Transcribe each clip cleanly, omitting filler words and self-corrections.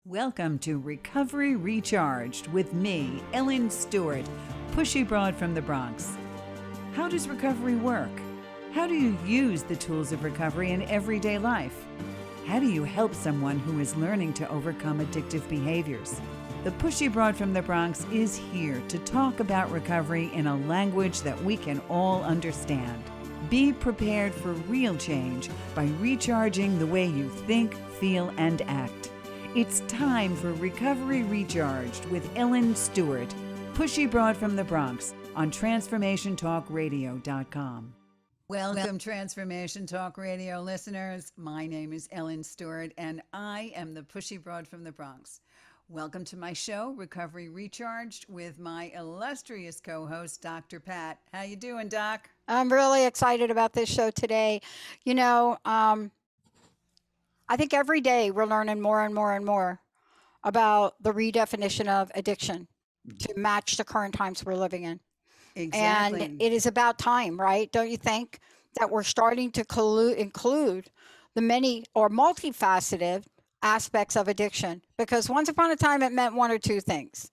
Welcome to Recovery Recharged with me, Ellen Stewart, pushy broad from the Bronx. How does recovery work? How do you use the tools of recovery in everyday life? How do you help someone who is learning to overcome addictive behaviors? The pushy broad from the Bronx is here to talk about recovery in a language that we can all understand. Be prepared for real change by recharging the way you think, feel, and act. It's time for Recovery Recharged with Ellen Stewart, pushy broad from the Bronx on TransformationTalkRadio.com. Welcome, Transformation Talk Radio listeners. My name is Ellen Stewart, and I am the pushy broad from the Bronx. Welcome to my show, Recovery Recharged, with my illustrious co-host, Dr. Pat. How you doing, Doc? I'm really excited about this show today. You know, I think every day we're learning more and more and more about the redefinition of addiction to match the current times we're living in. Exactly. And it is about time, right? Don't you think that we're starting to include the many or multifaceted aspects of addiction? Because once upon a time it meant one or two things.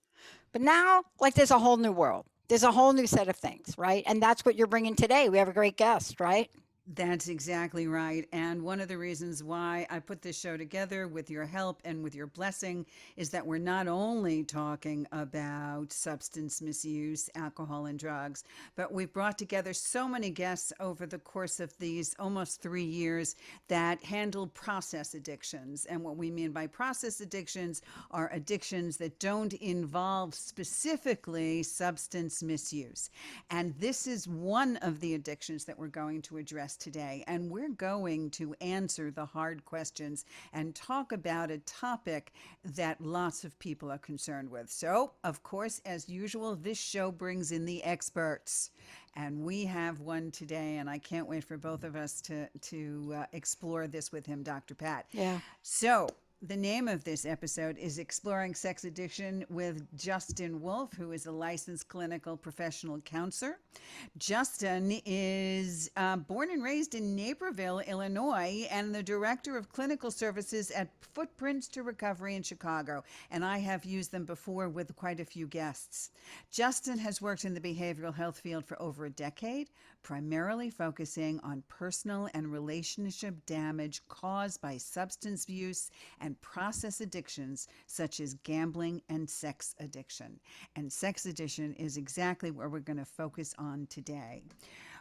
But now, like, there's a whole new world. There's a whole new set of things, right? And that's what you're bringing today. We have a great guest, right? That's exactly right. And one of the reasons why I put this show together with your help and with your blessing is that we're not only talking about substance misuse, alcohol, and drugs, but we've brought together so many guests over the course of these almost 3 years that handle process addictions. And what we mean by process addictions are addictions that don't involve specifically substance misuse. And this is one of the addictions that we're going to address today, and we're going to answer the hard questions and talk about a topic that lots of people are concerned with. So, of course, as usual, this show brings in the experts, and we have one today, and I can't wait for both of us to explore this with him, Dr. Pat. Yeah. So, the name of this episode is Exploring Sex Addiction with Justin Wolfe, who is a licensed clinical professional counselor. Justin is born and raised in Naperville, Illinois, and the director of clinical services at Footprints to Recovery in Chicago. And I have used them before with quite a few guests. Justin has worked in the behavioral health field for over a decade, primarily focusing on personal and relationship damage caused by substance use and process addictions such as gambling and sex addiction. And sex addiction is exactly where we're going to focus on today.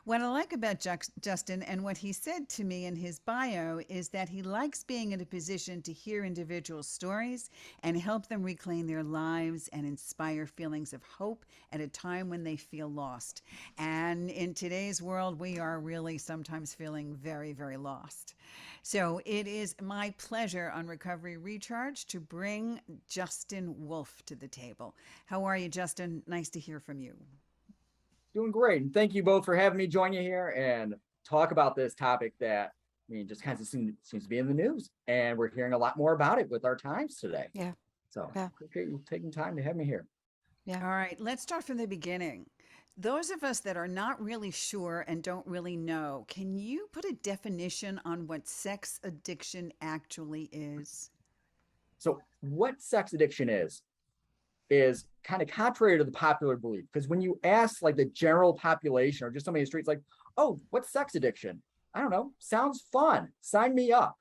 What I like about Justin and what he said to me in his bio is that he likes being in a position to hear individual stories and help them reclaim their lives and inspire feelings of hope at a time when they feel lost. And in today's world, we are really sometimes feeling very, very lost. So it is my pleasure on Recovery Recharge to bring Justin Wolfe to the table. How are you, Justin? Nice to hear from you. Doing great. And thank you both for having me join you here and talk about this topic that, I mean, just kind of seems to be in the news. And we're hearing a lot more about it with our times today. Yeah. So appreciate you taking time to have me here. Yeah. All right, let's start from the beginning. Those of us that are not really sure and don't really know, can you put a definition on what sex addiction actually is? So what sex addiction is kind of contrary to the popular belief. Because when you ask like the general population or just somebody in the streets, like, oh, what's sex addiction? I don't know. Sounds fun. Sign me up.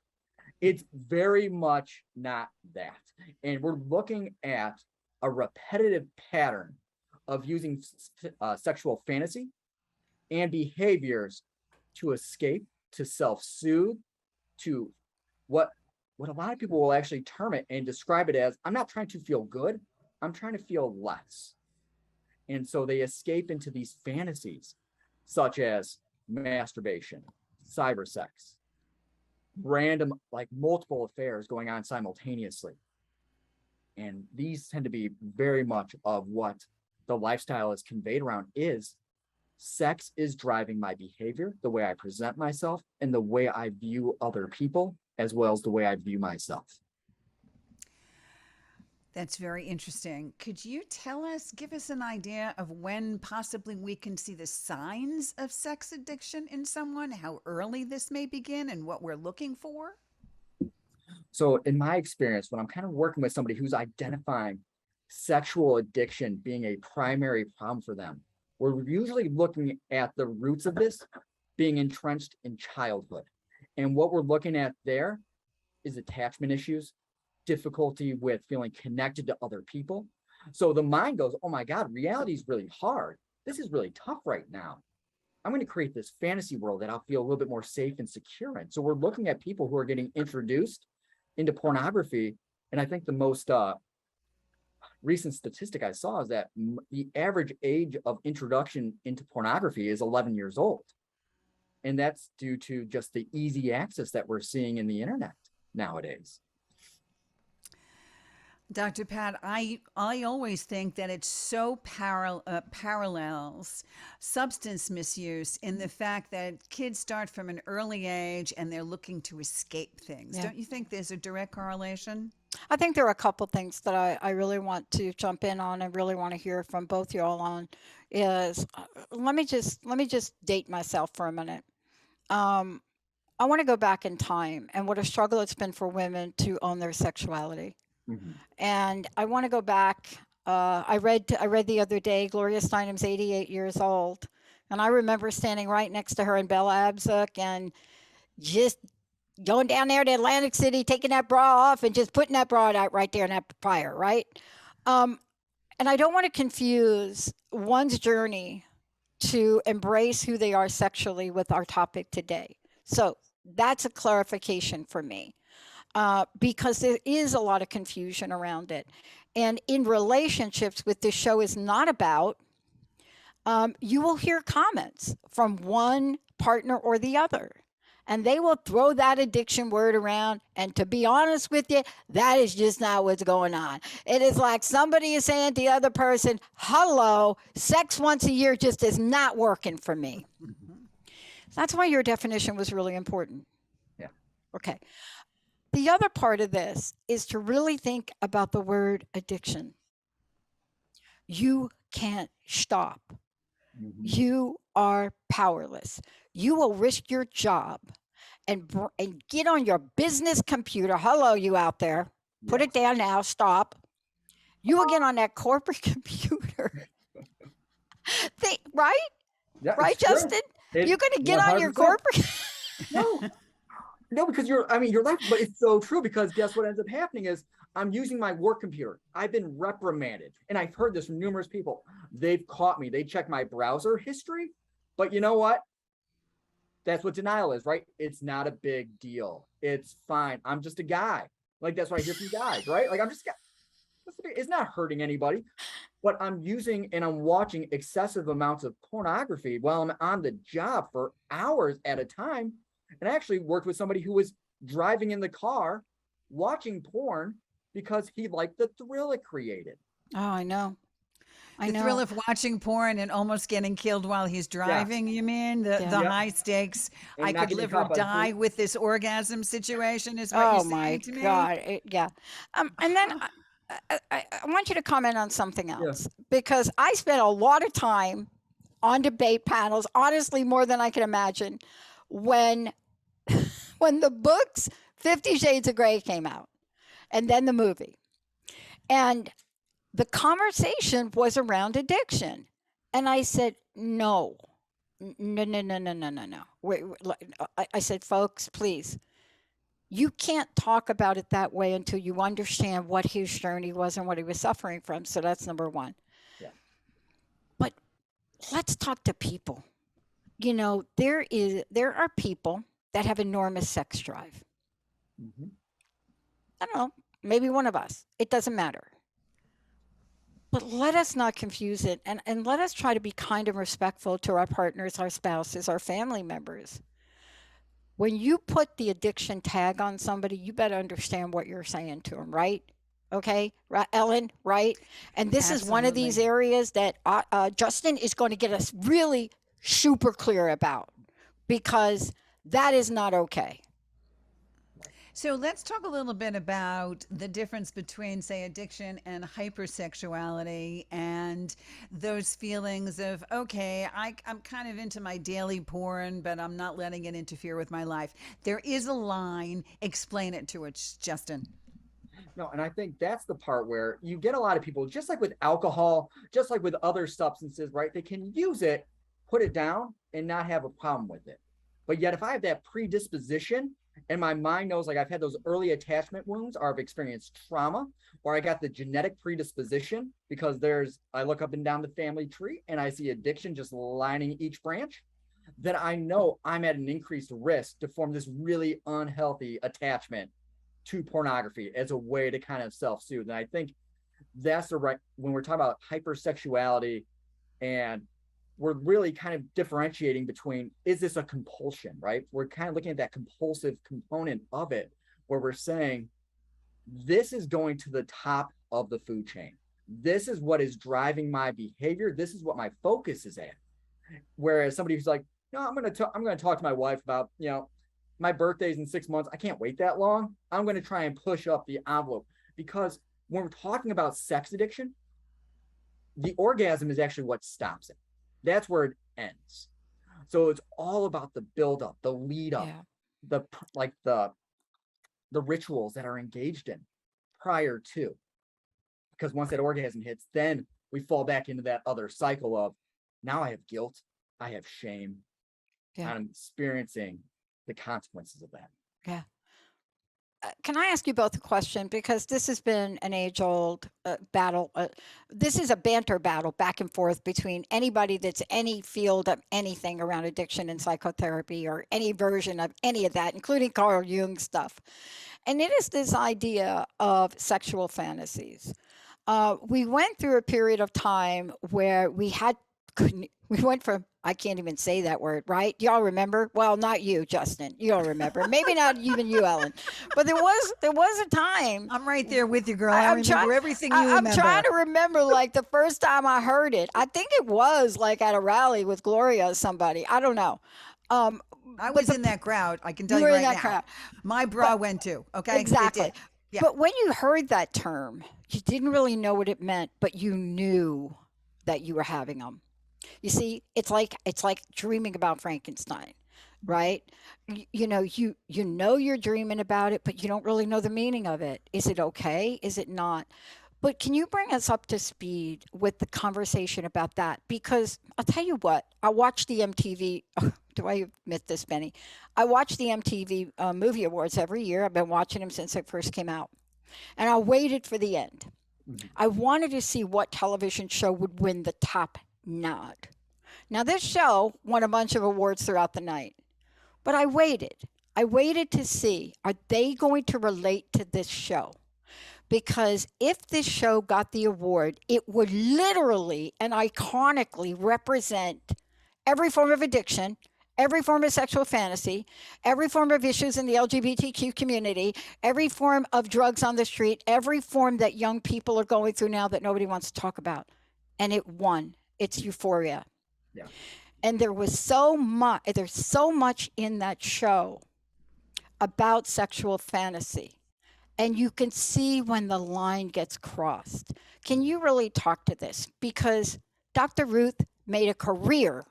It's very much not that. And we're looking at a repetitive pattern of using sexual fantasy and behaviors to escape, to self-soothe, to what a lot of people will actually term it and describe it as, I'm not trying to feel good, I'm trying to feel less. And so they escape into these fantasies, such as masturbation, cyber sex, random, like multiple affairs going on simultaneously. And these tend to be very much of what the lifestyle is conveyed around is sex is driving my behavior, the way I present myself, and the way I view other people, as well as the way I view myself. That's very interesting. Could you give us an idea of when possibly we can see the signs of sex addiction in someone, how early this may begin, and what we're looking for? So in my experience, when I'm kind of working with somebody who's identifying sexual addiction being a primary problem for them, we're usually looking at the roots of this being entrenched in childhood. And what we're looking at there is attachment issues, difficulty with feeling connected to other people. So the mind goes, oh my God, reality is really hard. This is really tough right now. I'm going to create this fantasy world that I'll feel a little bit more safe and secure in. So we're looking at people who are getting introduced into pornography. And I think the most recent statistic I saw is that the average age of introduction into pornography is 11 years old. And that's due to just the easy access that we're seeing in the internet nowadays. Dr. Pat, I always think that it so parallels substance misuse in the fact that kids start from an early age and they're looking to escape things. Yeah. Don't you think there's a direct correlation? I think there are a couple things that I really want to jump in on and really want to hear from both y'all on is let me just date myself for a minute. I want to go back in time and what a struggle it's been for women to own their sexuality. Mhm. And I want to go back. I read the other day, Gloria Steinem's 88 years old. And I remember standing right next to her in Bella Abzuck and just going down there to Atlantic City, taking that bra off and just putting that bra out right there in that fire, right? And I don't want to confuse one's journey to embrace who they are sexually with our topic today. So that's a clarification for me. Because there is a lot of confusion around it. And in relationships, what this show is not about, you will hear comments from one partner or the other. And they will throw that addiction word around. And to be honest with you, that is just not what's going on. It is like somebody is saying to the other person, hello, sex once a year just is not working for me. That's why your definition was really important. Yeah. Okay. The other part of this is to really think about the word addiction. You can't stop. Mhm. You are powerless. You will risk your job and get on your business computer. Hello, you out there. Put it down now. Stop. You will get on that corporate computer. Right? Yeah, Right, it's true. Justin? You're going to get on your 100%. corporate. No, because you're laughing, but it's so true because guess what ends up happening is I'm using my work computer. I've been reprimanded and I've heard this from numerous people. They've caught me. They check my browser history, but you know what? That's what denial is, right? It's not a big deal. It's fine. I'm just a guy. Like that's what I hear from guys, right? Like I'm just a guy. It's not hurting anybody, but I'm using and I'm watching excessive amounts of pornography while I'm on the job for hours at a time. And I actually worked with somebody who was driving in the car, watching porn because he liked the thrill it created. Oh, I know. The thrill of watching porn and almost getting killed while he's driving, you mean? The high stakes, And I not could getting live caught or by the die police. with this orgasm situation is what you're saying to me? Oh my God. Yeah. And then I want you to comment on something else because I spent a lot of time on debate panels, honestly, more than I can imagine, when the books 50 Shades of Grey came out and then the movie. And the conversation was around addiction. And I said, no. Wait, I said, folks, please, you can't talk about it that way until you understand what his journey was and what he was suffering from. So that's number one. Yeah. But let's talk to people. You know, there are people that have enormous sex drive. Mhm. I don't know, maybe one of us. It doesn't matter. But let us not confuse it and let us try to be kind and respectful to our partners, our spouses, our family members. When you put the addiction tag on somebody, you better understand what you're saying to them, right? Okay, right, Ellen, right? And this is one of these areas that Justin is going to get us really super clear about because that is not okay. So let's talk a little bit about the difference between, say, addiction and hypersexuality and those feelings of, okay, I'm kind of into my daily porn, but I'm not letting it interfere with my life. There is a line. Explain it to us, Justin. No, and I think that's the part where you get a lot of people, just like with alcohol, just like with other substances, right? They can use it, put it down, and not have a problem with it. But yet, if I have that predisposition and my mind knows, like, I've had those early attachment wounds, or I've experienced trauma, or I got the genetic predisposition because I look up and down the family tree and I see addiction just lining each branch, then I know I'm at an increased risk to form this really unhealthy attachment to pornography as a way to kind of self-soothe. And I think that's the right, when we're talking about hypersexuality, and we're really kind of differentiating between, is this a compulsion, right? We're kind of looking at that compulsive component of it, where we're saying, this is going to the top of the food chain. This is what is driving my behavior. This is what my focus is at. Whereas somebody who's like, no, I'm going to talk to my wife about, my birthday's in 6 months. I can't wait that long. I'm going to try and push up the envelope, because when we're talking about sex addiction, the orgasm is actually what stops it. That's where it ends. So it's all about the build up, the lead up, the rituals that are engaged in prior to, because once that orgasm hits, then we fall back into that other cycle of, now I have guilt, I have shame, and I'm experiencing the consequences of that. Yeah. Can I ask you both a question? Because this has been an age-old battle. This is a banter battle back and forth between anybody that's any field of anything around addiction and psychotherapy, or any version of any of that, including Carl Jung stuff. And it is this idea of sexual fantasies. We went through a period of time where we went from, I can't even say that word, right? Y'all remember? Well, not you, Justin. You don't remember. Maybe not even you, Ellen. But there was a time. I'm right there with you, girl. I remember everything you remember. I'm trying to remember, like, the first time I heard it. I think it was like at a rally with Gloria or somebody. I don't know. I was in that crowd. I can tell you right now. Crowd. My bra went too. Okay. Exactly. Yeah. But when you heard that term, you didn't really know what it meant, but you knew that you were having them. You see, it's like dreaming about Frankenstein, right? You know you're dreaming about it, but you don't really know the meaning of it. Is it okay? Is it not? But can you bring us up to speed with the conversation about that? Because I'll tell you what, I watched the MTV. Do I admit this, Benny? I watch the MTV Movie Awards every year. I've been watching them since it first came out. And I waited for the end. I wanted to see what television show would win the top nod. Now, this show won a bunch of awards throughout the night. But I waited. I waited to see, are they going to relate to this show? Because if this show got the award, it would literally and iconically represent every form of addiction, every form of sexual fantasy, every form of issues in the LGBTQ community, every form of drugs on the street, every form that young people are going through now that nobody wants to talk about. And it won. It's Euphoria. Yeah. And there's so much in that show about sexual fantasy. And you can see when the line gets crossed. Can you really talk to this? Because Dr. Ruth made a career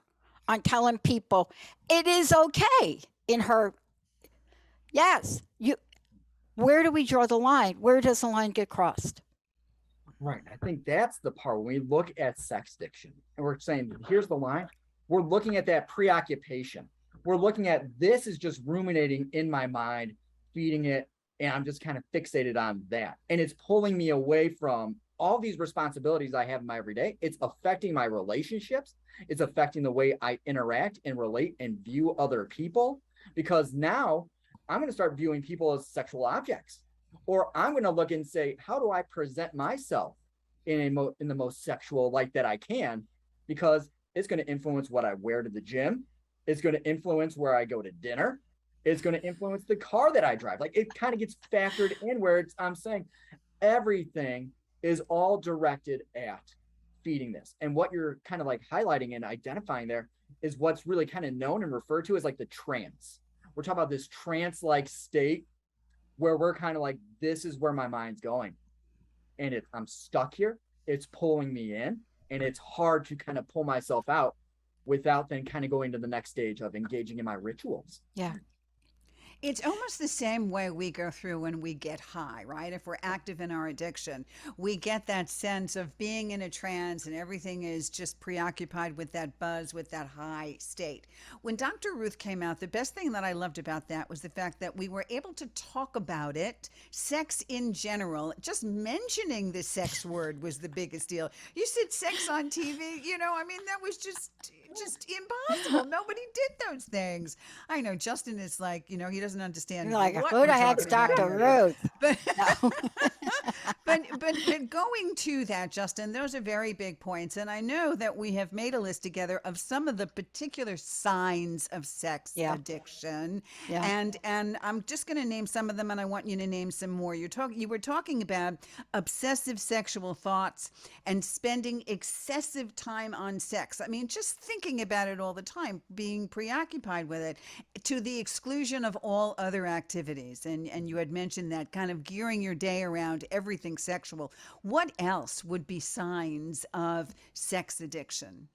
on telling people it is okay in her. Yes. Where do we draw the line? Where does the line get crossed? Right. I think that's the part when we look at sex addiction and we're saying, here's the line. We're looking at that preoccupation. We're looking at, this is just ruminating in my mind, feeding it, and I'm just kind of fixated on that. And it's pulling me away from all these responsibilities I have in my everyday. It's affecting my relationships. It's affecting the way I interact and relate and view other people, because now I'm going to start viewing people as sexual objects. Or I'm going to look and say, how do I present myself in the most sexual light that I can? Because it's going to influence what I wear to the gym. It's going to influence where I go to dinner. It's going to influence the car that I drive. Like, it kind of gets factored in where I'm saying everything is all directed at feeding this. And what you're kind of like highlighting and identifying there is what's really kind of known and referred to as like the trance. We're talking about this trance-like state where we're kind of like, this is where my mind's going. And I'm stuck here. It's pulling me in, and it's hard to kind of pull myself out without then kind of going to the next stage of engaging in my rituals. Yeah. It's almost the same way we go through when we get high, right? If we're active in our addiction, we get that sense of being in a trance and everything is just preoccupied with that buzz, with that high state. When Dr. Ruth came out, the best thing that I loved about that was the fact that we were able to talk about it, sex in general. Just mentioning the sex word was the biggest deal. You said sex on TV, I mean, that was just impossible. Nobody did those things. I know Justin is like, he doesn't understand. You're like, what who we're the heck's talking about Dr. here. Ruth? But, No. but going to that, Justin, those are very big points. And I know that we have made a list together of some of the particular signs of sex Yeah. addiction. Yeah. And I'm just going to name some of them, and I want you to name some more. You were talking about obsessive sexual thoughts and spending excessive time on sex. I mean, just thinking about it all the time, being preoccupied with it to the exclusion of all other activities. And you had mentioned that, kind of gearing your day around everything sexual. What else would be signs of sex addiction?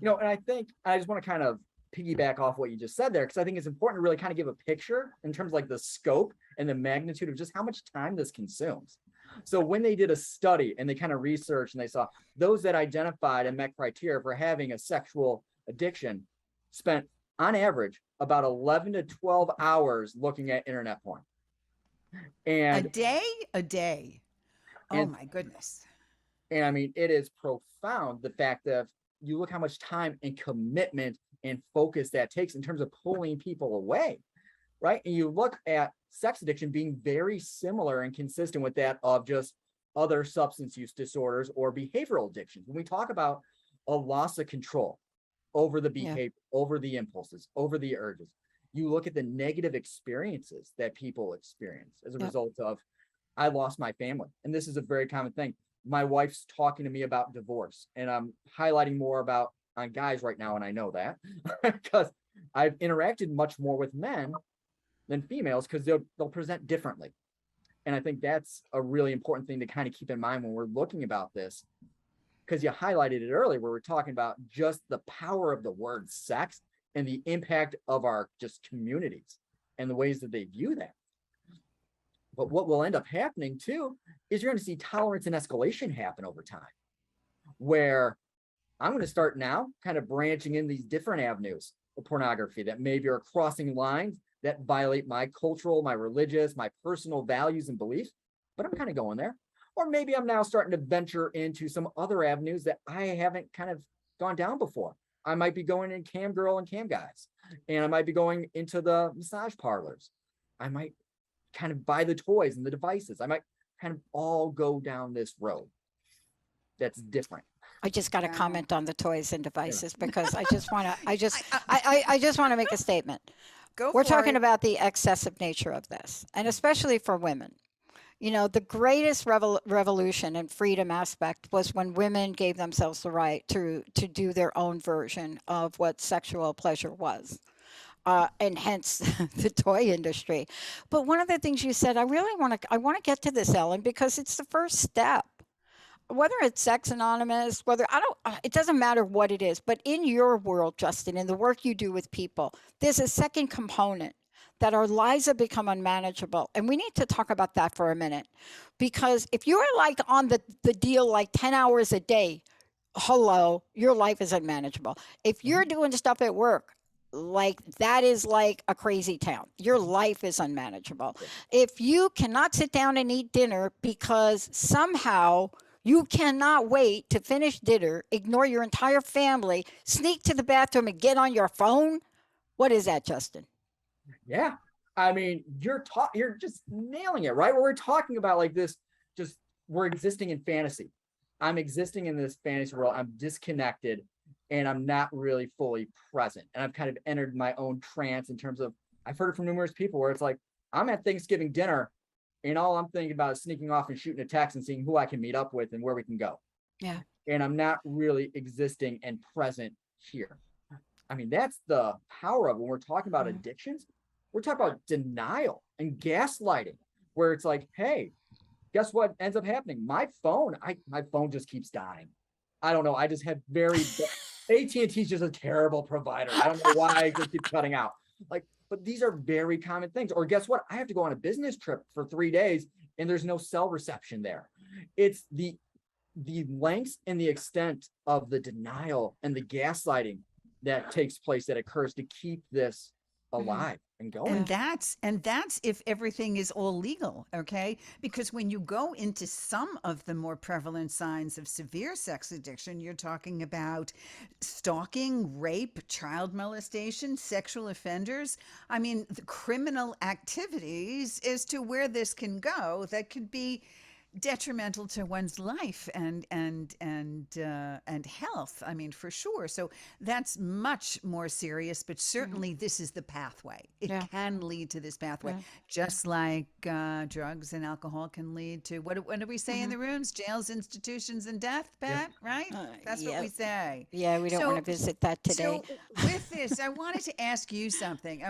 And I think I just want to kind of piggyback off what you just said there, because I think it's important to really kind of give a picture in terms of like the scope and the magnitude of just how much time this consumes. So when they did a study and they kind of researched and they saw those that identified and met criteria for having a sexual addiction spent on average about 11 to 12 hours looking at internet porn. And A day. Oh my goodness. And I mean, it is profound, the fact that you look how much time and commitment and focus that takes in terms of pulling people away, right? And you look at sex addiction being very similar and consistent with that of just other substance use disorders or behavioral addictions. When we talk about a loss of control over the behavior, over the impulses, over the urges, you look at the negative experiences that people experience as a result of, I lost my family. And this is a very common thing. My wife's talking to me about divorce, and I'm highlighting more about on guys right now. And I know that because I've interacted much more with men than females, because they'll present differently. And I think that's a really important thing to kind of keep in mind when we're looking about this, because you highlighted it earlier, where we're talking about just the power of the word sex and the impact of our just communities and the ways that they view that. But what will end up happening too is you're going to see tolerance and escalation happen over time, where I'm going to start now kind of branching in these different avenues of pornography that maybe are crossing lines that violate my cultural, my religious, my personal values and beliefs, but I'm kind of going there. Or maybe I'm now starting to venture into some other avenues that I haven't kind of gone down before. I might be going in cam girl and cam guys, and I might be going into the massage parlors. I might kind of buy the toys and the devices. I might kind of all go down this road that's different. I just got to comment on the toys and devices because I just want to, I just want to make a statement. We're talking about the excessive nature of this, and especially for women. The greatest revolution and freedom aspect was when women gave themselves the right to do their own version of what sexual pleasure was. And hence the toy industry. But one of the things you said, I want to get to this, Ellen, because it's the first step. Whether it's Sex Anonymous, it doesn't matter what it is, but in your world, Justin, in the work you do with people, there's a second component that our lives have become unmanageable. And we need to talk about that for a minute, because if you're like on the deal, like 10 hours a day, hello, your life is unmanageable. If you're doing stuff at work, like that is like a crazy town. Your life is unmanageable. If you cannot sit down and eat dinner because somehow you cannot wait to finish dinner, ignore your entire family, sneak to the bathroom and get on your phone, what is that, Justin? Yeah. I mean, you're just nailing it, right? Where we're talking about like this, just we're existing in fantasy. I'm existing in this fantasy world. I'm disconnected, and I'm not really fully present. And I've kind of entered my own trance in terms of, I've heard it from numerous people where it's like, I'm at Thanksgiving dinner and all I'm thinking about is sneaking off and shooting a text and seeing who I can meet up with and where we can go. Yeah. And I'm not really existing and present here. I mean, that's the power of when we're talking about addictions. We're talking about denial and gaslighting, where it's like, hey, guess what ends up happening? My phone just keeps dying. I don't know. I just had AT&T's just a terrible provider. I don't know why it just keeps cutting out. Like, but these are very common things. Or guess what? I have to go on a business trip for 3 days and there's no cell reception there. It's the lengths and the extent of the denial and the gaslighting that takes place, that occurs to keep this alive and going. And that's if everything is all legal, okay? Because when you go into some of the more prevalent signs of severe sex addiction, you're talking about stalking, rape, child molestation, sexual offenders. I mean, the criminal activities as to where this can go that could be detrimental to one's life and health. I mean, for sure. So that's much more serious, but certainly this is the pathway. It can lead to this pathway, just like drugs and alcohol can lead to what do we say in the rooms? Jails, institutions, and death, Pat, right? That's what we say. Yeah, we don't want to visit that today. So with this, I wanted to ask you something.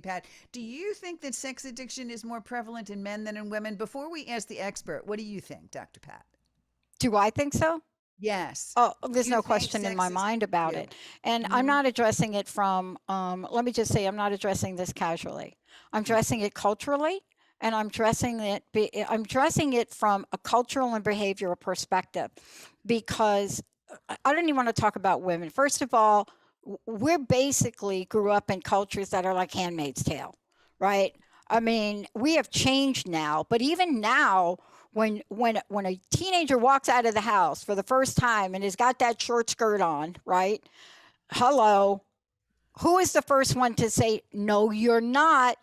Pat. Do you think that sex addiction is more prevalent in men than in women? Before we ask the expert, what do you think, Dr. Pat? Do I think so? Yes. Oh, there's no question in my mind about it. And I'm not addressing it from, let me just say, I'm not addressing this casually. I'm addressing it culturally, and I'm addressing it from a cultural and behavioral perspective, because I don't even want to talk about women. First of all, we're basically grew up in cultures that are like Handmaid's Tale, right? I mean, we have changed now, but even now, when a teenager walks out of the house for the first time and has got that short skirt on, right? Hello, who is the first one to say, no, you're not?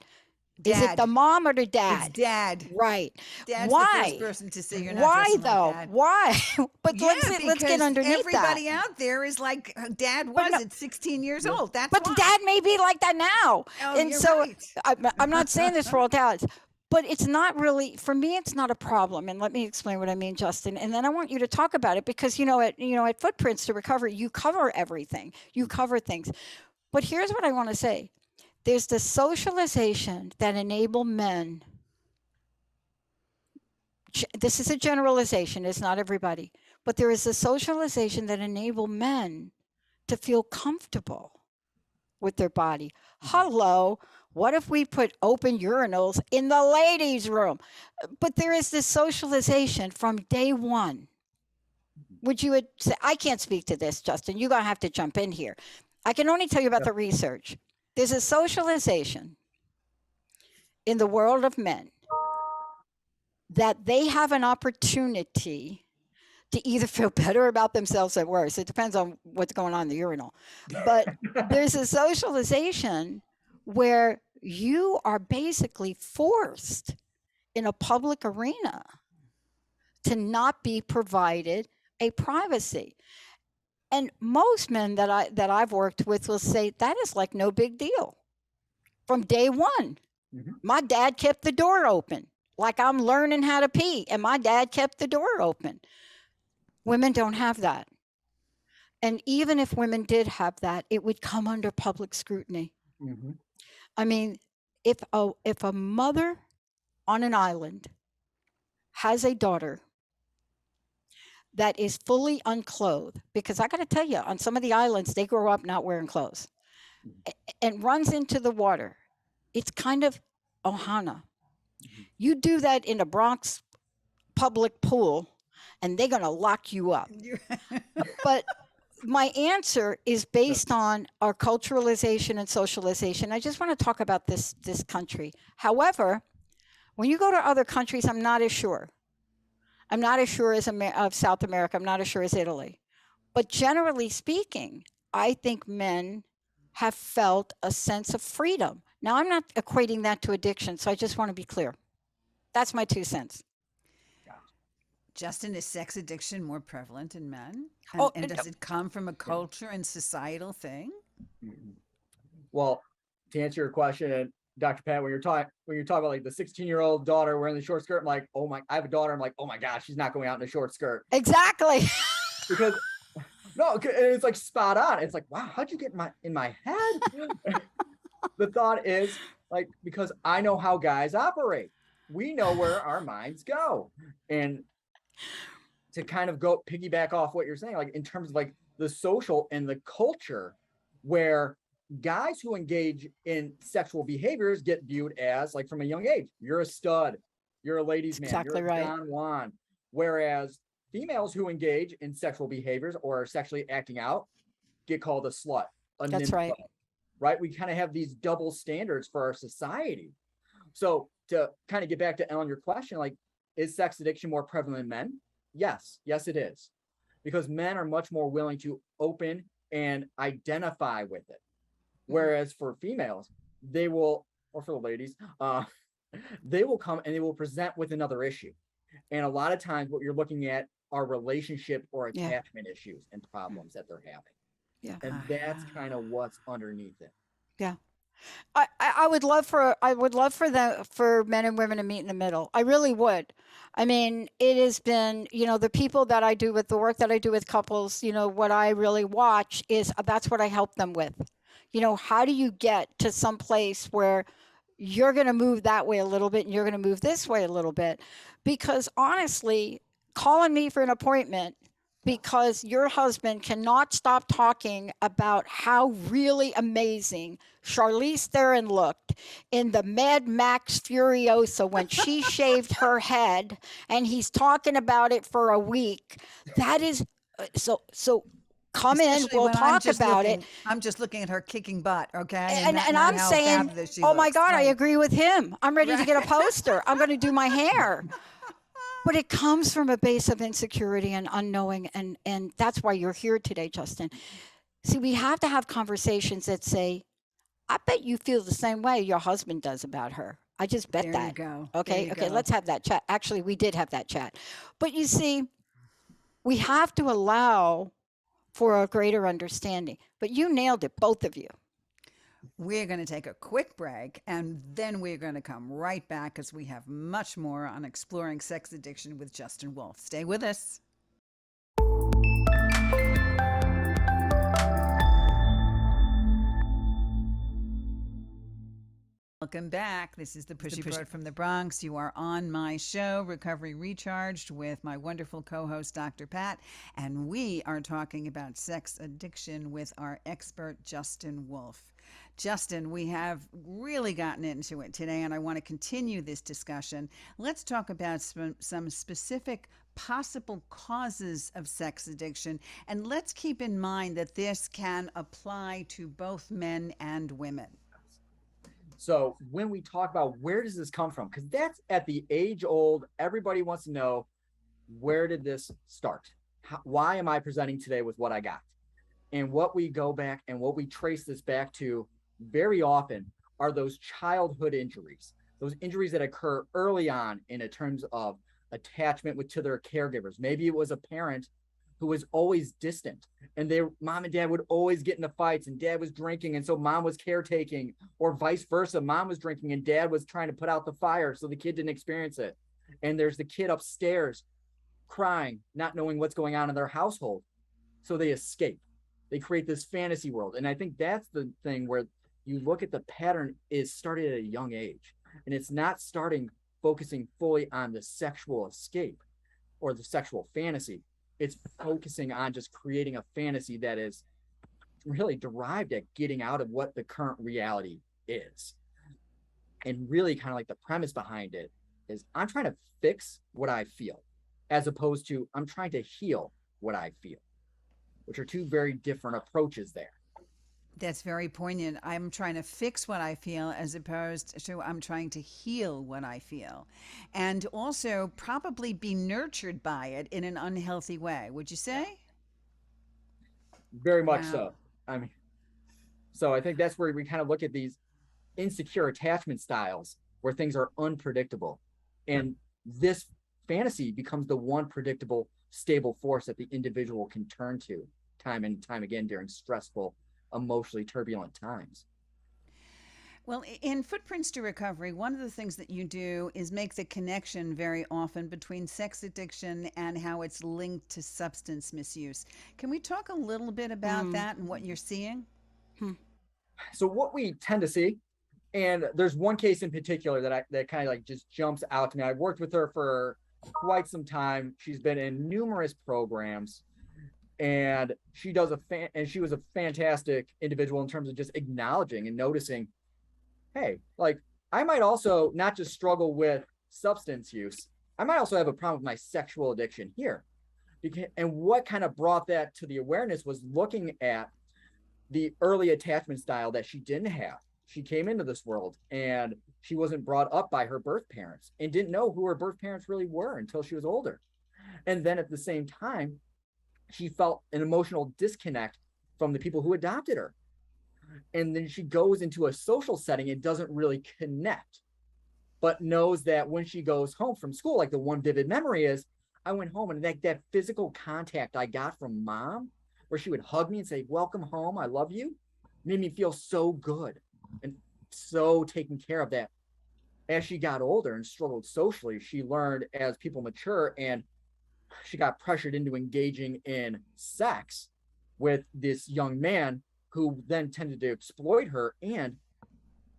Dad. Is it the mom or the dad? It's dad. Right. Dad's Why? the first person to say you're not Why dressing though? like that. Why? But let's get underneath everybody that. out there is like dad was at 16 years old. That's But why. dad may be like that now. Oh, And you're so right. I'm not saying this for all dads, but it's not really, for me, it's not a problem. And let me explain what I mean, Justin. And then I want you to talk about it, because at Footprints to Recovery, you cover everything. You cover things. But here's what I want to say. There's the socialization that enable men. This is a generalization, it's not everybody, but there is a socialization that enable men to feel comfortable with their body. Hello, what if we put open urinals in the ladies' room? But there is this socialization from day one. Would you say, I can't speak to this, Justin, you're going to have to jump in here. I can only tell you about the research. There's a socialization in the world of men that they have an opportunity to either feel better about themselves or worse. It depends on what's going on in the urinal. But there's a socialization where you are basically forced in a public arena to not be provided a privacy. And most men that I've worked with will say that is like no big deal. From day one, my dad kept the door open, like I'm learning how to pee, and my dad kept the door open. Women don't have that. And even if women did have that, it would come under public scrutiny. I mean, if a mother on an island has a daughter that is fully unclothed, because I got to tell you, on some of the islands, they grow up not wearing clothes, and runs into the water, it's kind of ohana. You do that in a Bronx public pool, and they're going to lock you up. But my answer is based on our culturalization and socialization. I just want to talk about this country. However, when you go to other countries, I'm not as sure. I'm not as sure as of South America. I'm not as sure as Italy. But generally speaking, I think men have felt a sense of freedom. Now, I'm not equating that to addiction, so I just want to be clear. That's my 2 cents. Justin, is sex addiction more prevalent in men? Oh, And does it come from a culture and societal thing? Well, to answer your question, and Dr. Pat, when you're talking about like the 16-year-old daughter wearing the short skirt, I'm like, oh my, I have a daughter. I'm like, oh my gosh, she's not going out in a short skirt. Exactly. Because no, it's like spot on. It's like, wow, how'd you get in my head? The thought is like, because I know how guys operate. we know where our minds go. And to kind of go piggyback off what you're saying, like in terms of like the social and the culture, where guys who engage in sexual behaviors get viewed as, like, from a young age, you're a stud, you're a ladies' man, Exactly you're a right. Don Juan. Whereas females who engage in sexual behaviors or are sexually acting out get called a slut, a That's right. nympho, right? We kind of have these double standards for our society. So to kind of get back to Ellen, your question, like, is sex addiction more prevalent in men? Yes, it is, because men are much more willing to open and identify with it. Whereas for females, they will, or for the ladies, they will come and they will present with another issue. And a lot of times what you're looking at are relationship or attachment issues and problems that they're having. Yeah. And that's kind of what's underneath it. Yeah. I would love for men and women to meet in the middle. I really would. I mean, it has been, the people that I do with the work that I do with couples, what I really watch is that's what I help them with. How do you get to some place where you're going to move that way a little bit and you're going to move this way a little bit? Because honestly, calling me for an appointment because your husband cannot stop talking about how really amazing Charlize Theron looked in the Mad Max Furiosa when she shaved her head, and he's talking about it for a week. That is so come in, Especially we'll when I'm talk just about looking, it. I'm just looking at her kicking butt, okay? And not I'm how saying, fabulous she oh my looks. God, I Right. agree with him. I'm ready to Right. get a poster. I'm going to do my hair. But it comes from a base of insecurity and unknowing, and that's why you're here today, Justin. See, we have to have conversations that say, I bet you feel the same way your husband does about her. I just bet There that. you go. Okay, There you okay, go. let's have that chat. Actually, we did have that chat. But you see, we have to allow for a greater understanding. But you nailed it, both of you. We're going to take a quick break, and then we're going to come right back because we have much more on exploring sex addiction with Justin Wolfe. Stay with us. Welcome back. This is the Pushy Broad from the Bronx. You are on my show, Recovery Recharged, with my wonderful co-host, Dr. Pat, and we are talking about sex addiction with our expert, Justin Wolfe. Justin, we have really gotten into it today, and I want to continue this discussion. Let's talk about some specific possible causes of sex addiction, and let's keep in mind that this can apply to both men and women. So when we talk about where does this come from, because that's at the age old, everybody wants to know, where did this start? Why am I presenting today with what I got? And what we go back and what we trace this back to very often are those childhood injuries, those injuries that occur early on in terms of attachment to their caregivers. Maybe it was a parent who was always distant, and mom and dad would always get into fights, and dad was drinking, and so mom was caretaking, or vice versa. Mom was drinking and dad was trying to put out the fire so the kid didn't experience it. And there's the kid upstairs crying, not knowing what's going on in their household. So they escape. They create this fantasy world. And I think that's the thing where you look at the pattern is started at a young age, and it's not focusing fully on the sexual escape or the sexual fantasy. It's focusing on just creating a fantasy that is really derived at getting out of what the current reality is. And really kind of like the premise behind it is, I'm trying to fix what I feel, as opposed to I'm trying to heal what I feel, which are two very different approaches there. That's very poignant. I'm trying to fix what I feel as opposed to I'm trying to heal what I feel. And also probably be nurtured by it in an unhealthy way. Would you say? Very much Wow. so. I mean, so I think that's where we kind of look at these insecure attachment styles where things are unpredictable. And this fantasy becomes the one predictable, stable force that the individual can turn to time and time again during stressful, emotionally turbulent times. Well, in Footprints to Recovery, one of the things that you do is make the connection very often between sex addiction and how it's linked to substance misuse. Can we talk a little bit about that and what you're seeing? So what we tend to see And there's one case in particular that kind of like just jumps out to me. I've worked with her for quite some time. She's been in numerous programs, and she was a fantastic individual in terms of just acknowledging and noticing, hey, like I might also not just struggle with substance use, I might also have a problem with my sexual addiction here. And what kind of brought that to the awareness was looking at the early attachment style that she didn't have. She came into this world and she wasn't brought up by her birth parents and didn't know who her birth parents really were until she was older. And then at the same time, she felt an emotional disconnect from the people who adopted her. And then she goes into a social setting and doesn't really connect, but knows that when she goes home from school, like the one vivid memory is, I went home and that physical contact I got from mom, where she would hug me and say, welcome home, I love you, made me feel so good and so taken care of. That as she got older and struggled socially, she learned as people mature, and she got pressured into engaging in sex with this young man who then tended to exploit her. And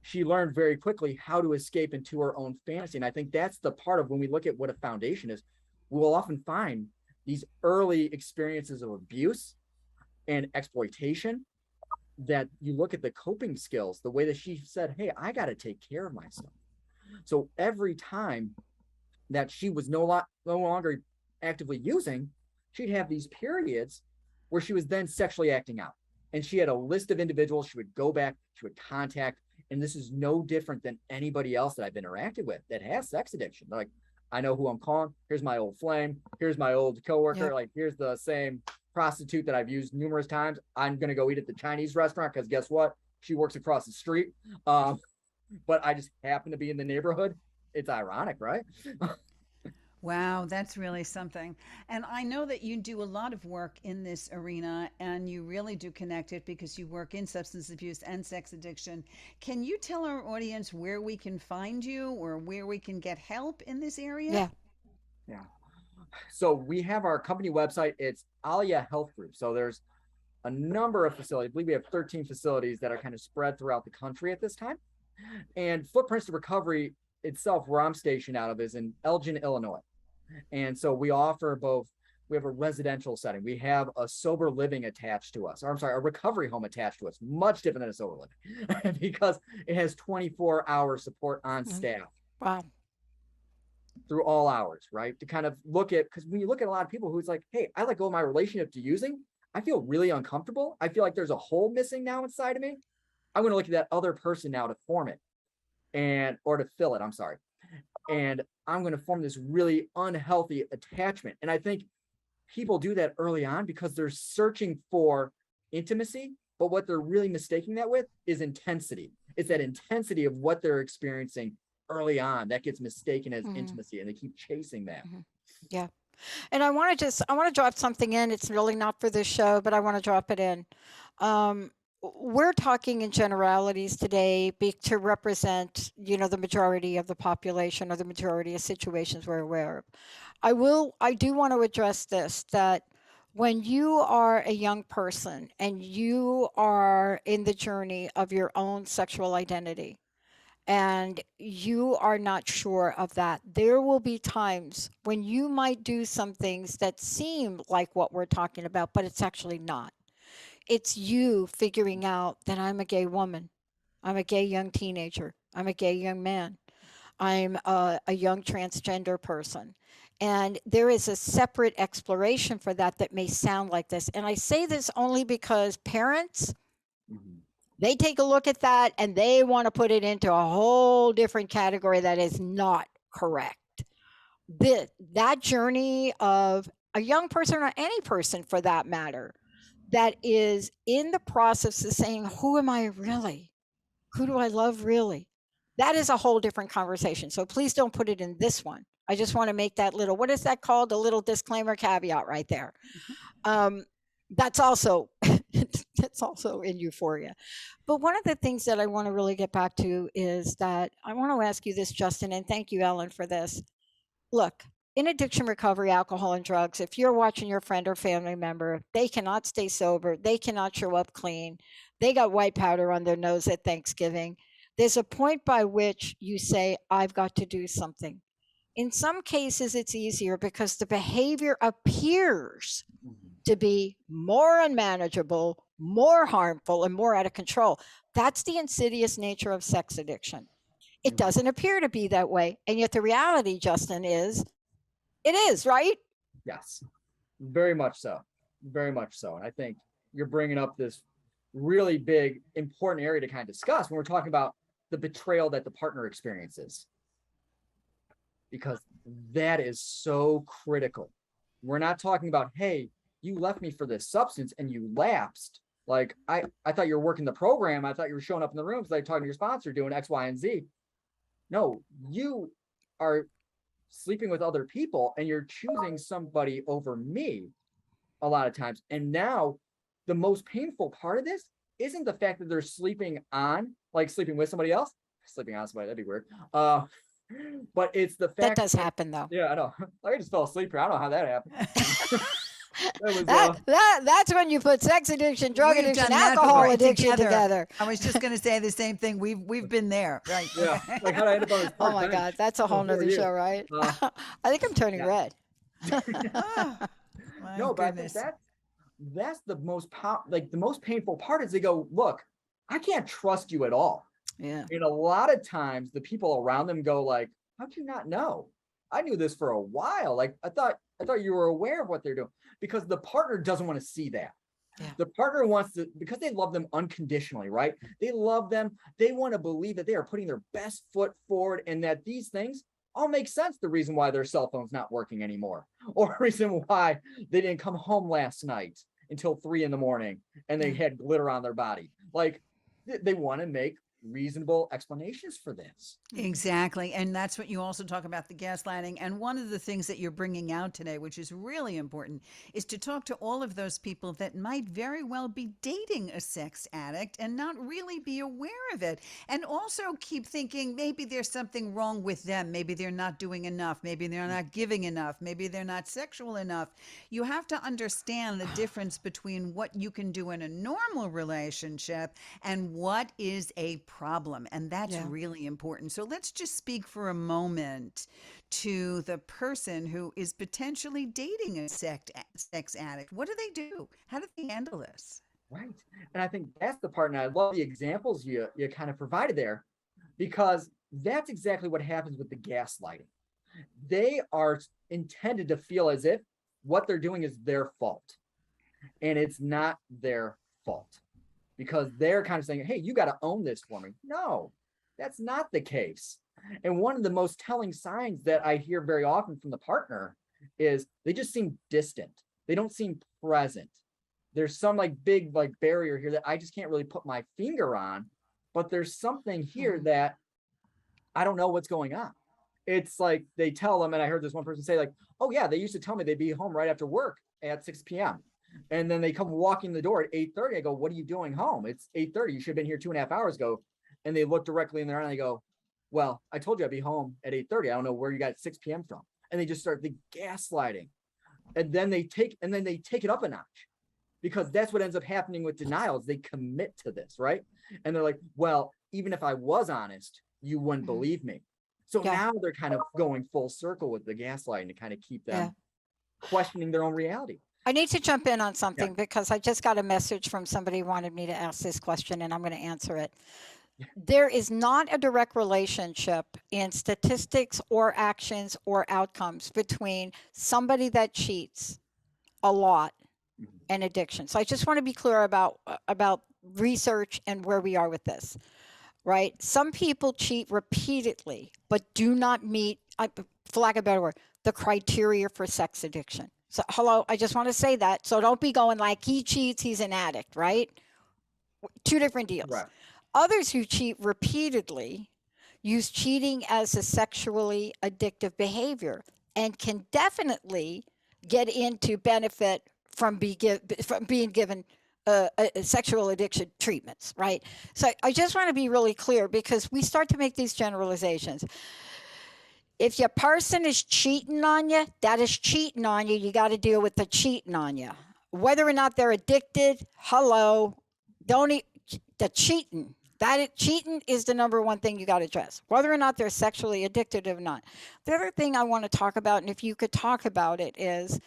she learned very quickly how to escape into her own fantasy. And I think that's the part of when we look at what a foundation is, we'll often find these early experiences of abuse and exploitation, that you look at the coping skills, the way that she said, hey, I got to take care of myself. So every time that she was no longer actively using, she'd have these periods where she was then sexually acting out. And she had a list of individuals she would go back, she would contact. And this is no different than anybody else that I've interacted with that has sex addiction. They're like, I know who I'm calling. Here's my old flame. Here's my old coworker. Yep. Like, here's the same prostitute that I've used numerous times. I'm going to go eat at the Chinese restaurant because guess what? She works across the street. But I just happen to be in the neighborhood. It's ironic, right? Wow, that's really something. And I know that you do a lot of work in this arena, and you really do connect it because you work in substance abuse and sex addiction. Can you tell our audience where we can find you or where we can get help in this area? Yeah. So we have our company website. It's Alia Health Group. So there's a number of facilities. I believe we have 13 facilities that are kind of spread throughout the country at this time. And Footprints to Recovery itself, where I'm stationed out of, is in Elgin, Illinois. And so we offer both, we have a residential setting, we have a sober living attached to us, or I'm sorry, a recovery home attached to us, much different than a sober living because it has 24-hour support on staff. Wow. Through all hours, right? To kind of look at, because when you look at a lot of people who's like, hey, I let go of my relationship to using, I feel really uncomfortable. I feel like there's a hole missing now inside of me. I'm going to look at that other person now to form it or to fill it. I'm sorry. And I'm going to form this really unhealthy attachment. And I think people do that early on because they're searching for intimacy, but what they're really mistaking that with is intensity. It's that intensity of what they're experiencing early on that gets mistaken as intimacy, and they keep chasing that. Yeah. And I want to drop something in. It's really not for this show, but I want to drop it in. We're talking in generalities today to represent, the majority of the population or the majority of situations we're aware of. I do want to address this, that when you are a young person and you are in the journey of your own sexual identity and you are not sure of that, there will be times when you might do some things that seem like what we're talking about, but it's actually not. It's you figuring out that I'm a gay woman. I'm a gay young teenager. I'm a gay young man. I'm a young transgender person. And there is a separate exploration for that may sound like this. And I say this only because parents, they take a look at that and they want to put it into a whole different category that is not correct. That journey of a young person, or any person for that matter, that is in the process of saying, who am I really? Who do I love really? That is a whole different conversation. So please don't put it in this one. I just want to make that little, what is that called? A little disclaimer caveat right there. That's also in Euphoria. But one of the things that I want to really get back to is that I want to ask you this, Justin, and thank you, Ellen, for this. Look, in addiction recovery, alcohol and drugs, if you're watching your friend or family member, they cannot stay sober, they cannot show up clean, they got white powder on their nose at Thanksgiving, there's a point by which you say, I've got to do something. In some cases, it's easier because the behavior appears to be more unmanageable, more harmful, and more out of control. That's the insidious nature of sex addiction. It doesn't appear to be that way. And yet the reality, Justin, is it is, right? Yes, very much so. Very much so. And I think you're bringing up this really big, important area to kind of discuss when we're talking about the betrayal that the partner experiences. Because that is so critical. We're not talking about, hey, you left me for this substance and you lapsed. Like, I thought you were working the program. I thought you were showing up in the rooms, like talking to your sponsor, doing X, Y, and Z. No, you are sleeping with other people and you're choosing somebody over me a lot of times. And now the most painful part of this isn't the fact that they're sleeping with somebody else. Sleeping on somebody, that'd be weird. But it's the fact that does happen, though. Yeah, I know. I just fell asleep here. I don't know how that happened. That's when you put sex addiction, drug We've addiction, done that alcohol before, addiction together. I was just going to say the same thing. We've been there, right? Yeah. Like how did I end up on this Oh park my bench God, that's a whole before nother you? show, right? I think I'm turning red. My No, but goodness. I think that's the most the most painful part is they go, look, I can't trust you at all. Yeah. And a lot of times the people around them go like, how'd you not know? I knew this for a while. Like I thought you were aware of what they're doing, because the partner doesn't want to see that. Yeah. The partner wants to, because they love them unconditionally, right? They love them. They want to believe that they are putting their best foot forward and that these things all make sense. The reason why their cell phone's not working anymore, or reason why they didn't come home last night until 3 a.m. and they had glitter on their body. Like they want to make reasonable explanations for this. Exactly. And that's what you also talk about, the gaslighting. And one of the things that you're bringing out today, which is really important, is to talk to all of those people that might very well be dating a sex addict and not really be aware of it. And also keep thinking maybe there's something wrong with them. Maybe they're not doing enough. Maybe they're not giving enough. Maybe they're not sexual enough. You have to understand the difference between what you can do in a normal relationship and what is a problem. And that's really important. So let's just speak for a moment to the person who is potentially dating a sex addict. What do they do? How do they handle this? Right. And I think that's the part. And I love the examples you kind of provided there, because that's exactly what happens with the gaslighting. They are intended to feel as if what they're doing is their fault. And it's not their fault, because they're kind of saying, hey, you got to own this for me. No, that's not the case. And one of the most telling signs that I hear very often from the partner is they just seem distant. They don't seem present. There's some big barrier here that I just can't really put my finger on, but there's something here that I don't know what's going on. It's like they tell them, and I heard this one person say like, oh yeah, they used to tell me they'd be home right after work at 6 p.m. And then they come walking the door at 8:30. I go, what are you doing home? It's 8:30. You should have been here 2.5 hours ago. And they look directly in their eye and they go, well, I told you I'd be home at 8:30. I don't know where you got 6 p.m. from. And they just start the gaslighting. And then they take it up a notch, because that's what ends up happening with denials. They commit to this, right? And they're like, well, even if I was honest, you wouldn't believe me. So now they're kind of going full circle with the gaslighting to kind of keep them questioning their own reality. I need to jump in on something because I just got a message from somebody who wanted me to ask this question, and I'm going to answer it. There is not a direct relationship in statistics or actions or outcomes between somebody that cheats a lot and addiction. So I just want to be clear about research and where we are with this, right? Some people cheat repeatedly, but do not meet, for lack of a better word, the criteria for sex addiction. So hello, I just want to say that. So don't be going like he cheats, he's an addict, right? Two different deals. Right. Others who cheat repeatedly use cheating as a sexually addictive behavior and can definitely get into benefit from being given sexual addiction treatments, right? So I just want to be really clear, because we start to make these generalizations. If your person is cheating on you, that is cheating on you. You got to deal with the cheating on you. Whether or not they're addicted, the cheating Cheating is the number one thing you got to address, whether or not they're sexually addicted or not. The other thing I want to talk about, and if you could talk about it, is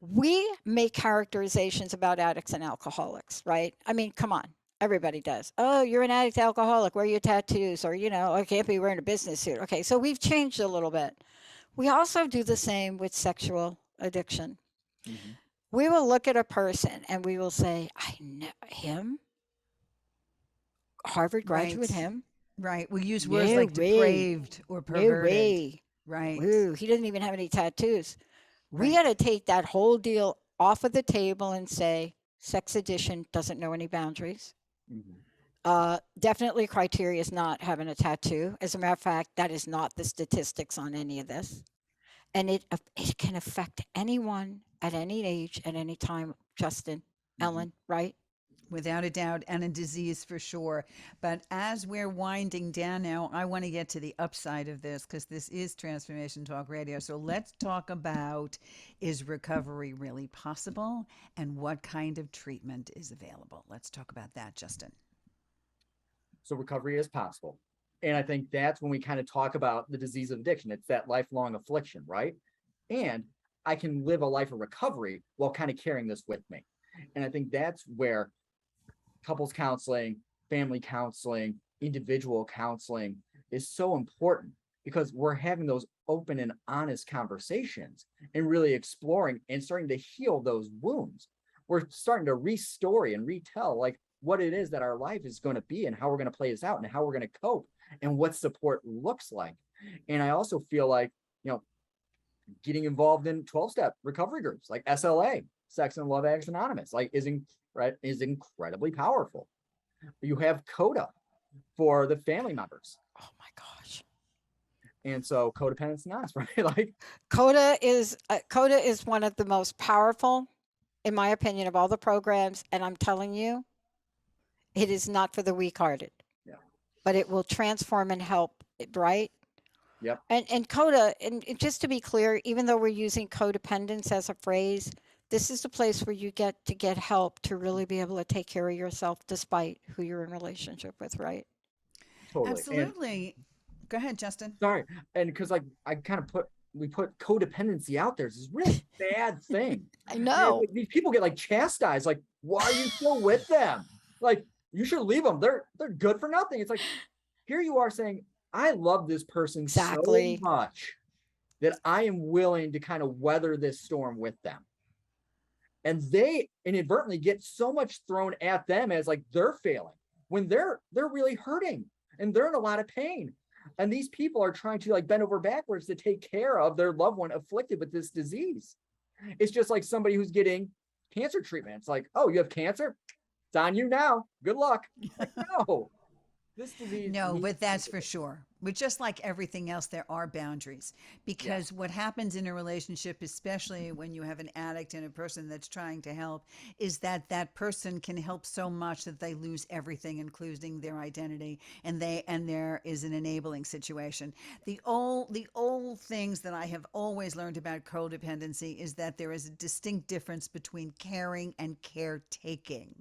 we make characterizations about addicts and alcoholics, right? I mean, come on. Everybody does. Oh, you're an addict, alcoholic. Where are your tattoos? Or, I can't be wearing a business suit. Okay, so we've changed a little bit. We also do the same with sexual addiction. Mhm. We will look at a person and we will say, I know him, Harvard graduate, Right. him. Right. We use words No like way. depraved or No perverted. way. Right. Ooh, he doesn't even have any tattoos. We Right. got to take that whole deal off of the table and say, sex addiction doesn't know any boundaries. Mhm. Definitely criteria is not having a tattoo. As a matter of fact, that is not the statistics on any of this. And it can affect anyone at any age, at any time, Justin, Mhm. Ellen, right? Without a doubt, and a disease for sure. But as we're winding down now, I want to get to the upside of this because this is Transformation Talk Radio. So let's talk about, is recovery really possible and what kind of treatment is available? Let's talk about that, Justin. So recovery is possible. And I think that's when we kind of talk about the disease of addiction. It's that lifelong affliction, right? And I can live a life of recovery while kind of carrying this with me. And I think that's where couples counseling, family counseling, individual counseling is so important, because we're having those open and honest conversations and really exploring and starting to heal those wounds. We're starting to restory and retell like what it is that our life is going to be and how we're going to play this out and how we're going to cope and what support looks like. And I also feel like, getting involved in 12-step recovery groups like SLA, Sex and Love Addicts Anonymous, like is incredibly powerful. You have CODA for the family members. Oh my gosh. And so Codependency Anonymous, right? Like CODA is one of the most powerful, in my opinion, of all the programs. And I'm telling you, it is not for the weak-hearted. Yeah. But it will transform and help, right? Yep. And CODA, and just to be clear, even though we're using codependence as a phrase, this is the place where you get to get help to really be able to take care of yourself despite who you're in relationship with, right? Totally. Absolutely. Go ahead, Justin. Sorry. And because like I kind of we put codependency out there. It's this really bad thing. I know. These people get like chastised. Like, why are you still with them? Like, you should leave them. They're good for nothing. It's like, here you are saying, I love this person Exactly. so much that I am willing to kind of weather this storm with them. And they inadvertently get so much thrown at them as like they're failing when they're really hurting and they're in a lot of pain. And these people are trying to like bend over backwards to take care of their loved one afflicted with this disease. It's just like somebody who's getting cancer treatment. It's like, oh, you have cancer? It's on you now. Good luck. Like, no. This disease. No, but that's for sure. But just like everything else, there are boundaries, because what happens in a relationship, especially when you have an addict and a person that's trying to help, is that that person can help so much that they lose everything, including their identity, and there is an enabling situation. The old things that I have always learned about codependency is that there is a distinct difference between caring and caretaking.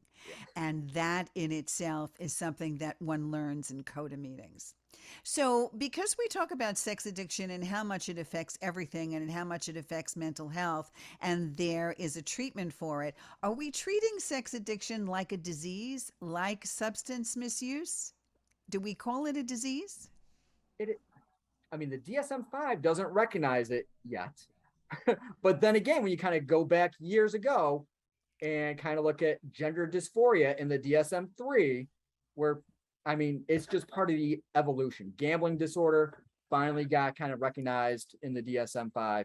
And that in itself is something that one learns in CODA meetings. So, because we talk about sex addiction and how much it affects everything and how much it affects mental health, and there is a treatment for it, are we treating sex addiction like a disease, like substance misuse? Do we call it a disease? I mean, the DSM-5 doesn't recognize it yet. But then again, when you kind of go back years ago and kind of look at gender dysphoria in the DSM-3, where, I mean, it's just part of the evolution. Gambling disorder finally got kind of recognized in the DSM-5.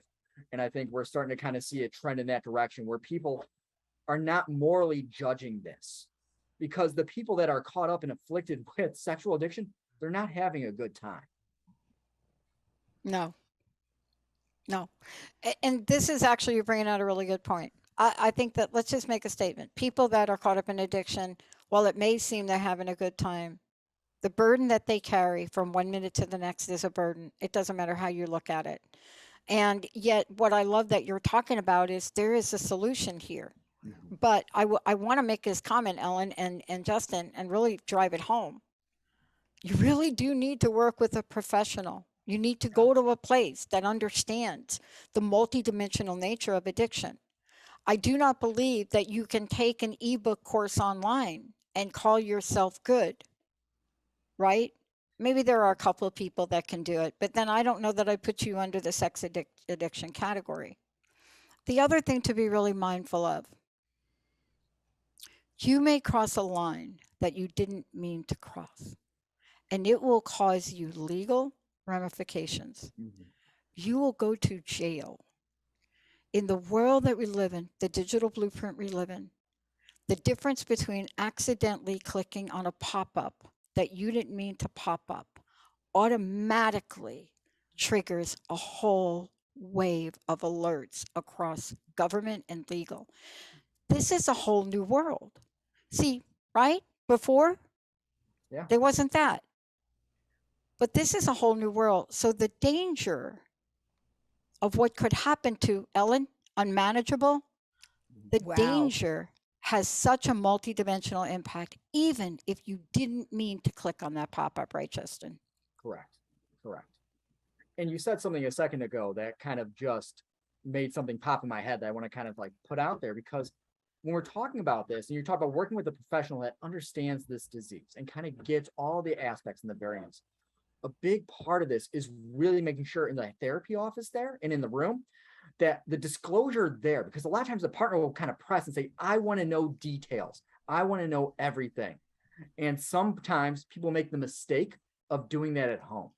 And I think we're starting to kind of see a trend in that direction where people are not morally judging this, because the people that are caught up and afflicted with sexual addiction, they're not having a good time. No. And this is actually, you're bringing out a really good point. I think that, let's just make a statement. People that are caught up in addiction, while it may seem they're having a good time, the burden that they carry from one minute to the next is a burden. It doesn't matter how you look at it. And yet what I love that you're talking about is there is a solution here. But I want to make this comment, Ellen and Justin, and really drive it home. You really do need to work with a professional. You need to go to a place that understands the multidimensional nature of addiction. I do not believe that you can take an ebook course online and call yourself good, right? Maybe there are a couple of people that can do it, but then I don't know that I put you under the addiction category. The other thing to be really mindful of, you may cross a line that you didn't mean to cross, and it will cause you legal ramifications. You will go to jail. In the world that we live in, the digital blueprint we live in, the difference between accidentally clicking on a pop-up that you didn't mean to pop up automatically triggers a whole wave of alerts across government and legal. This is a whole new world. See, right? Before, there wasn't that. But this is a whole new world. So the danger of what could happen to Ellen, unmanageable, the danger has such a multidimensional impact, even if you didn't mean to click on that pop-up, right, Justin? Correct. And you said something a second ago that kind of just made something pop in my head that I want to kind of like put out there, because when we're talking about this and you talk about working with a professional that understands this disease and kind of gets all the aspects and the variants, a big part of this is really making sure in the therapy office there and in the room that the disclosure there, because a lot of times the partner will kind of press and say, I want to know details. I want to know everything. And sometimes people make the mistake of doing that at home.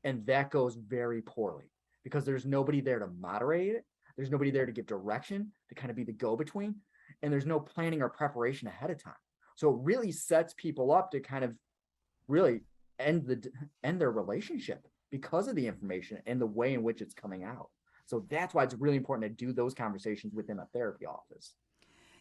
And that goes very poorly because there's nobody there to moderate it. There's nobody there to give direction, to kind of be the go-between. And there's no planning or preparation ahead of time. So it really sets people up to kind of really end their relationship because of the information and the way in which it's coming out. So that's why it's really important to do those conversations within a therapy office.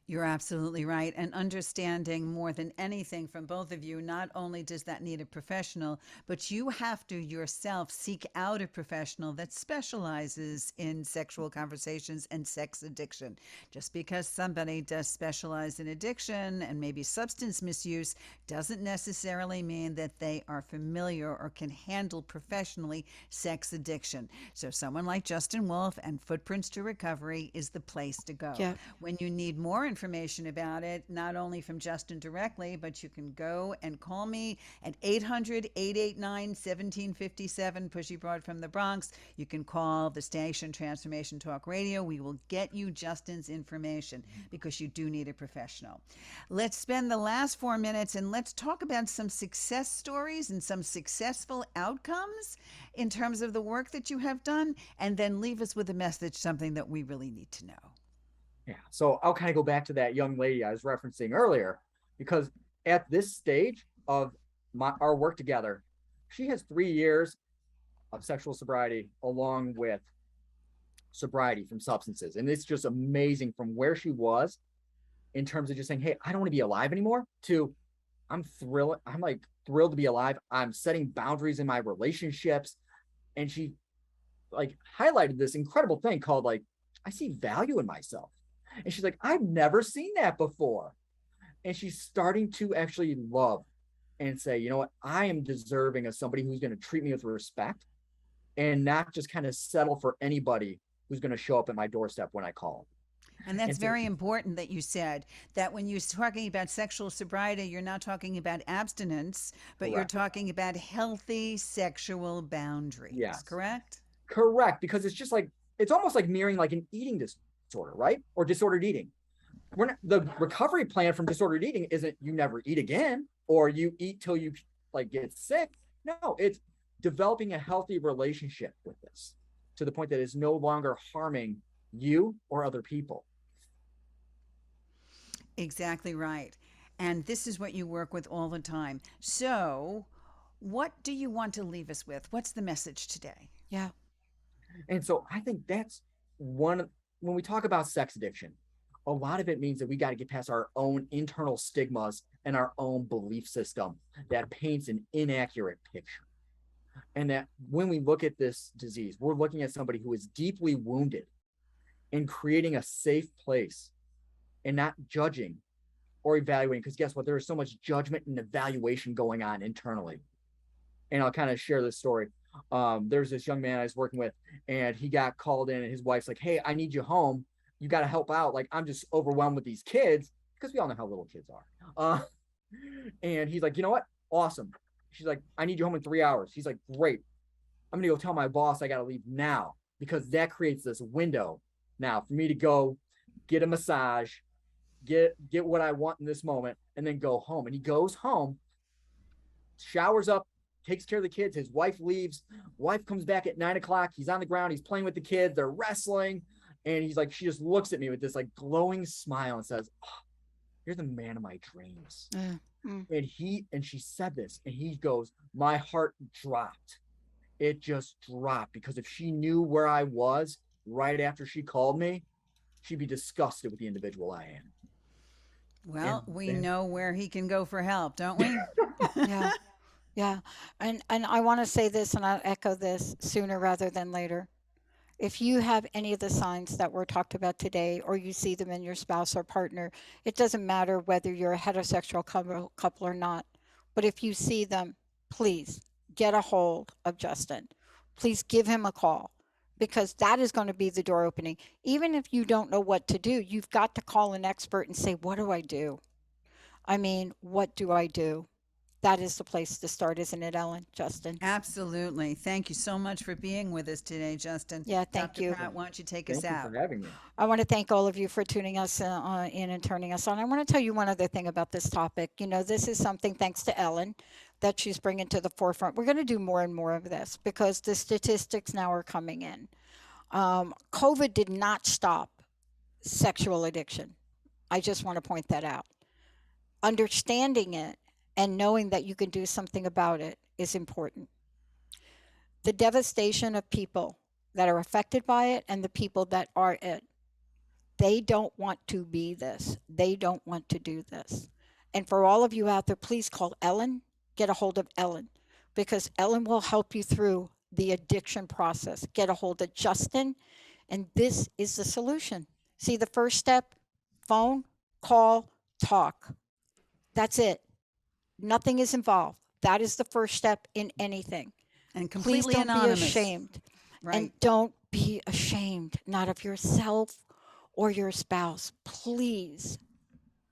You're absolutely right. And understanding more than anything from both of you, not only does that need a professional, but you have to yourself seek out a professional that specializes in sexual conversations and sex addiction. Just because somebody does specialize in addiction and maybe substance misuse doesn't necessarily mean that they are familiar or can handle professionally sex addiction. So someone like Justin Wolfe and Footprints to Recovery is the place to go. Yeah. When you need more information about it, not only from Justin directly, but you can go and call me at 800-889-1757, Pushy Broad from the Bronx. You can call the station Transformation Talk Radio. We will get you Justin's information because you do need a professional. Let's spend the last 4 minutes and let's talk about some success stories and some successful outcomes in terms of the work that you have done, and then leave us with a message, something that we really need to know. Yeah. So I'll kind of go back to that young lady I was referencing earlier, because at this stage of our work together, she has 3 years of sexual sobriety along with sobriety from substances. And it's just amazing from where she was in terms of just saying, hey, I don't want to be alive anymore, to I'm thrilled. I'm like thrilled to be alive. I'm setting boundaries in my relationships. And she like highlighted this incredible thing called like, I see value in myself. And she's like, I've never seen that before. And she's starting to actually love and say, you know what, I am deserving of somebody who's going to treat me with respect and not just kind of settle for anybody who's going to show up at my doorstep when I call. And that's very important that you said that when you're talking about sexual sobriety, you're not talking about abstinence, but you're talking about healthy sexual boundaries. Yes. Correct? Correct. Because it's just like, it's almost like mirroring like an eating disorder, right? Or disordered eating. The recovery plan from disordered eating isn't you never eat again or you eat till you like get sick. No, it's developing a healthy relationship with this to the point that it's no longer harming you or other people. Exactly right. And this is what you work with all the time. So what do you want to leave us with? What's the message today? Yeah. And so I think that's when we talk about sex addiction, a lot of it means that we got to get past our own internal stigmas and our own belief system that paints an inaccurate picture. And that when we look at this disease, we're looking at somebody who is deeply wounded and creating a safe place and not judging or evaluating. Because guess what? There is so much judgment and evaluation going on internally. And I'll kind of share this story. There's this young man I was working with, and he got called in, and his wife's like, "Hey, I need you home. You got to help out. Like, I'm just overwhelmed with these kids," because we all know how little kids are. And he's like, "You know what? Awesome." She's like, "I need you home in 3 hours." He's like, "Great. I'm going to go tell my boss I got to leave now," because that creates this window now for me to go get a massage, get what I want in this moment, and then go home. And he goes home, showers up, takes care of the kids. His wife leaves. Wife comes back at 9 o'clock. He's on the ground. He's playing with the kids. They're wrestling. And he's like, she just looks at me with this like glowing smile and says, "Oh, you're the man of my dreams." And she said this, and he goes, "My heart dropped. It just dropped, because if she knew where I was right after she called me, she'd be disgusted with the individual I am." Well, we know where he can go for help, don't we? Yeah. Yeah. And I want to say this, and I'll echo this sooner rather than later. If you have any of the signs that were talked about today, or you see them in your spouse or partner, it doesn't matter whether you're a heterosexual couple or not. But if you see them, please get a hold of Justin. Please give him a call, because that is going to be the door opening. Even if you don't know what to do, you've got to call an expert and say, "What do I do? I mean, what do I do?" That is the place to start, isn't it, Ellen? Justin? Absolutely. Thank you so much for being with us today, Justin. Yeah, thank Dr. you. Pratt, why don't you take Thank us you out? for having me. I want to thank all of you for tuning us in and turning us on. I want to tell you one other thing about this topic. You know, this is something, thanks to Ellen, that she's bringing to the forefront. We're going to do more and more of this, because the statistics now are coming in. COVID did not stop sexual addiction. I just want to point that out. Understanding it and knowing that you can do something about it is important. The devastation of people that are affected by it and the people that are it, they don't want to be this. They don't want to do this. And for all of you out there, please call Ellen, get a hold of Ellen, because Ellen will help you through the addiction process. Get a hold of Justin, and this is the solution. See, the first step: phone, call, talk. That's it. Nothing is involved. That is the first step in anything. And Please completely don't anonymous. be ashamed. Right. And don't be ashamed, not of yourself or your spouse. Please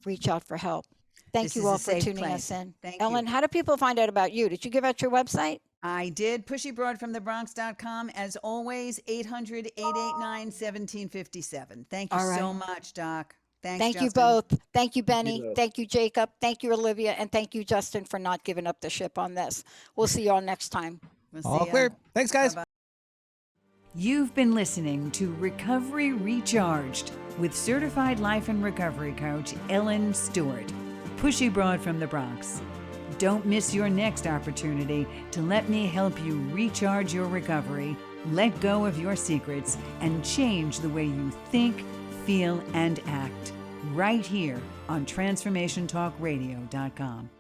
reach out for help. Thank This you is all a for safe tuning place. us in. Thank Ellen, you. how do people find out about you? Did you give out your website? I did. PushyBroadFromTheBronx.com. As always, 800-889-1757. Thank you All so right. much, Doc. Thanks, Thank you Justin. both. Thank you, Thank you Benny. both. Thank you, Jacob. Thank you, Olivia. And thank you, Justin, for not giving up the ship on this. We'll see you all next time. We'll see All ya. clear. Thanks, guys. Bye-bye. You've been listening to Recovery Recharged with certified life and recovery coach Ellen Stewart, Pushy Broad from the Bronx. Don't miss your next opportunity to let me help you recharge your recovery, let go of your secrets, and change the way you think, feel, and act right here on TransformationTalkRadio.com.